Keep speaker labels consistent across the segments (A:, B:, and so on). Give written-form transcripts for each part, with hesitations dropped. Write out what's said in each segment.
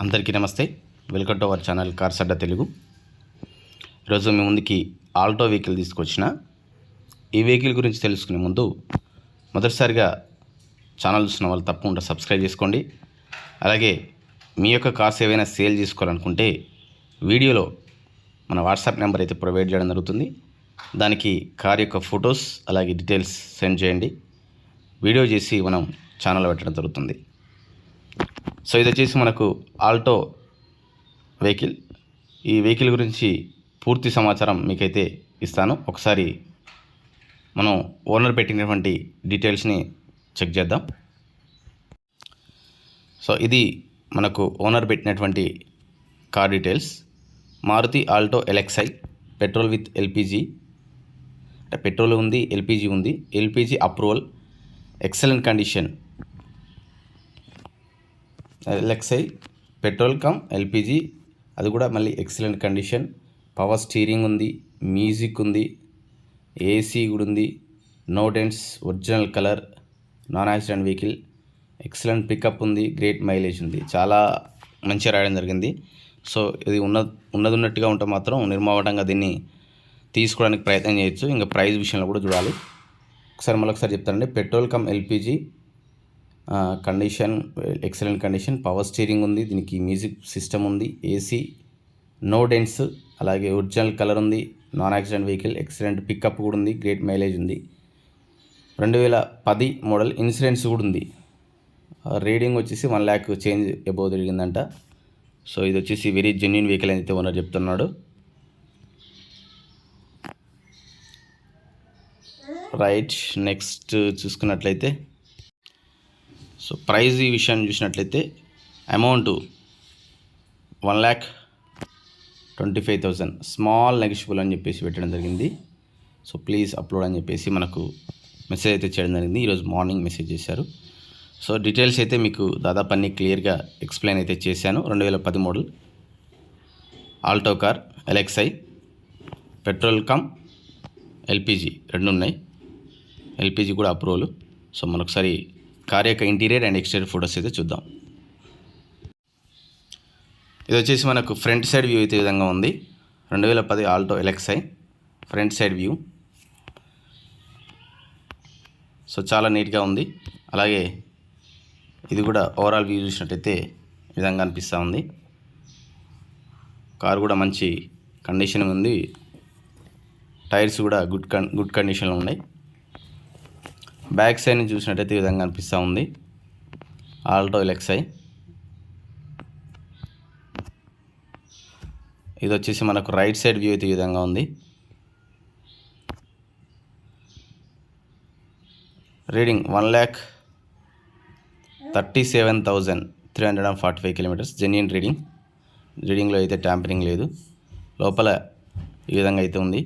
A: అందరికీ నమస్తే. Welcome to our channel cars Adda Telugu. ఈరోజు మీ ముందుకి ఆల్టో వెహికల్ తీసుకొచ్చిన. ఈ వెహికల్ గురించి తెలుసుకునే ముందు మొదటిసారిగా ఛానల్ చూసిన వాళ్ళు తప్పకుండా సబ్స్క్రైబ్ చేసుకోండి. అలాగే మీ యొక్క కార్స్ ఏవైనా సేల్ చేసుకోవాలనుకుంటే వీడియోలో మన వాట్సాప్ నెంబర్ అయితే ప్రొవైడ్ చేయడం జరుగుతుంది. దానికి కార్ యొక్క ఫొటోస్ అలాగే డీటెయిల్స్ సెండ్ చేయండి. వీడియో చేసి మనం ఛానల్లో పెట్టడం జరుగుతుంది. సో ఇది వచ్చేసి మనకు ఆల్టో వెహికల్. ఈ వెహికల్ గురించి పూర్తి సమాచారం మీకైతే ఇస్తాను. ఒకసారి మనం ఓనర్ పెట్టినటువంటి డీటెయిల్స్ని చెక్ చేద్దాం. సో ఇది మనకు ఓనర్ పెట్టినటువంటి car details. Maruti alto LXI petrol with LPG, అంటే పెట్రోల్ ఉంది, ఎల్పిజి ఉంది. LPG approval, excellent condition. LXI petrol cum LPG, అది కూడా మళ్ళీ ఎక్సలెంట్ కండిషన్. పవర్ స్టీరింగ్ ఉంది, మ్యూజిక్ ఉంది, ఏసీ కూడా ఉంది, no dents, original colour, non accident vehicle, excellent pickup ఉంది, గ్రేట్ మైలేజ్ ఉంది. చాలా మంచిగా రాయడం జరిగింది. సో ఇది ఉన్నట్టుగా ఉంటే మాత్రం నిర్మాణంగా దీన్ని తీసుకోవడానికి ప్రయత్నం చేయొచ్చు. ఇంకా ప్రైస్ విషయంలో కూడా చూడాలి. మళ్ళొకసారి చెప్తానండి. Petrol cum LPG condition excellent condition, power steering ఉంది, దీనికి మ్యూజిక్ సిస్టమ్ ఉంది, ఏసీ, నో డెంట్స్, అలాగే ఒరిజినల్ కలర్ ఉంది, non accident vehicle, excellent pickup కూడా ఉంది, గ్రేట్ మైలేజ్ ఉంది. 2010 మోడల్, ఇన్సూరెన్స్ కూడా ఉంది. రీడింగ్ వచ్చేసి 1 lakh చేంజ్ అబోవ్ తిరిగిందంట. సో ఇది వచ్చేసి వెరీ జెన్యూన్ వెహికల్ అయితే ఓనర్ చెప్తున్నాడు. రైట్, నెక్స్ట్ చూసుకున్నట్లయితే సో ప్రైజ్ ఈ విషయాన్ని చూసినట్లయితే అమౌంట్ 1,25,000 స్మాల్ నెగిషియబుల్ అని చెప్పేసి పెట్టడం జరిగింది. సో ప్లీజ్ అప్లోడ్ అని చెప్పేసి మనకు మెసేజ్ అయితే చేయడం జరిగింది. ఈరోజు మార్నింగ్ మెసేజ్ చేశారు. సో డీటెయిల్స్ అయితే మీకు దాదాపు అన్ని క్లియర్గా ఎక్స్ప్లెయిన్ అయితే చేశాను. 2010 model Alto car LXi, petrol cum LPG రెండు ఉన్నాయి. ఎల్పిజి కూడా అప్రూవల్. సో మనొకసారి కార్ యొక్క ఇంటీరియర్ అండ్ ఎక్స్టీరియర్ ఫొటోస్ అయితే చూద్దాం. ఇది వచ్చేసి మనకు ఫ్రంట్ సైడ్ వ్యూ అయితే ఈ విధంగా ఉంది. 2010 Alto LXi front side view. So చాలా నీట్గా ఉంది. అలాగే ఇది కూడా ఓవరాల్ వ్యూ చూసినట్టయితే ఈ విధంగా అనిపిస్తూ ఉంది. కార్ కూడా మంచి కండిషన్ ఉంది. టైర్స్ కూడా గుడ్ కండిషన్లో ఉన్నాయి. బ్యాక్ సైడ్ నుంచి చూసినట్టయితే ఈ విధంగా అనిపిస్తూ ఉంది ఆల్టో ఎల్ఎక్స్ఐ. ఇది వచ్చేసి మనకు రైట్ సైడ్ వ్యూ అయితే ఈ విధంగా ఉంది. Reading 1,37,345 kilometres genuine reading. రీడింగ్లో అయితే ట్యాంపరింగ్ లేదు. లోపల ఈ విధంగా అయితే ఉంది.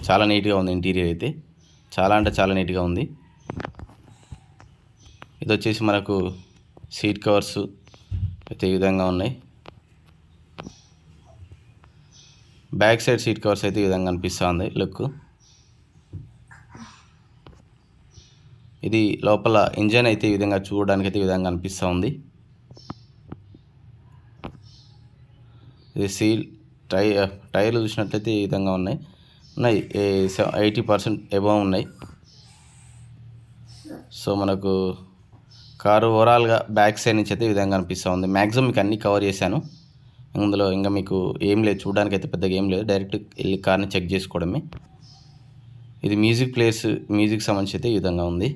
A: చాలా నీట్గా ఉంది. ఇంటీరియర్ అయితే చాలా అంటే చాలా నీట్గా ఉంది. ఇది వచ్చేసి మనకు సీట్ కవర్స్ అయితే ఈ విధంగా ఉన్నాయి. బ్యాక్ సైడ్ సీట్ కవర్స్ అయితే ఈ విధంగా అనిపిస్తూ ఉంది లుక్. ఇది లోపల ఇంజన్ అయితే ఈ విధంగా చూడడానికి అయితే ఈ విధంగా అనిపిస్తూ ఉంది. ఇది సీల్ టైర్లు చూసినట్లయితే ఈ విధంగా ఉన్నాయి 80% ఎబోవ్ ఉన్నాయి. సో మనకు కారు ఓవరాల్గా బ్యాక్ సైడ్ నుంచి అయితే ఈ విధంగా అనిపిస్తూ ఉంది. మ్యాక్సిమం మీకు అన్నీ కవర్ చేశాను. ఇందులో ఇంకా మీకు ఏం లేదు, చూడడానికి అయితే పెద్దగా ఏం లేదు. డైరెక్ట్ వెళ్ళి కార్ని చెక్ చేసుకోవడమే. ఇది మ్యూజిక్ ప్లేస్, మ్యూజిక్ సంబంధించి అయితే ఈ విధంగా ఉంది.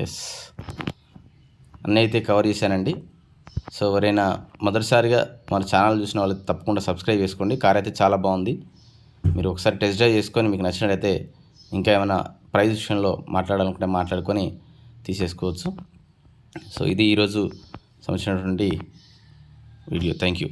A: ఎస్, అన్నీ అయితే కవర్ చేశానండి. సో ఎవరైనా మొదటిసారిగా మన ఛానల్ చూసిన వాళ్ళు తప్పకుండా సబ్స్క్రైబ్ చేసుకోండి. కార్ అయితే చాలా బాగుంది. మీరు ఒకసారి టెస్ట్ డ్రైవ్ చేసుకొని మీకు నచ్చినట్లయితే ఇంకా ఏమైనా ప్రైస్ విషయంలో మాట్లాడాలనుకుంటే మాట్లాడుకొని తీసేసుకోవచ్చు. సో ఇది ఈరోజు సంబంధించినటువంటి వీడియో. Thank you.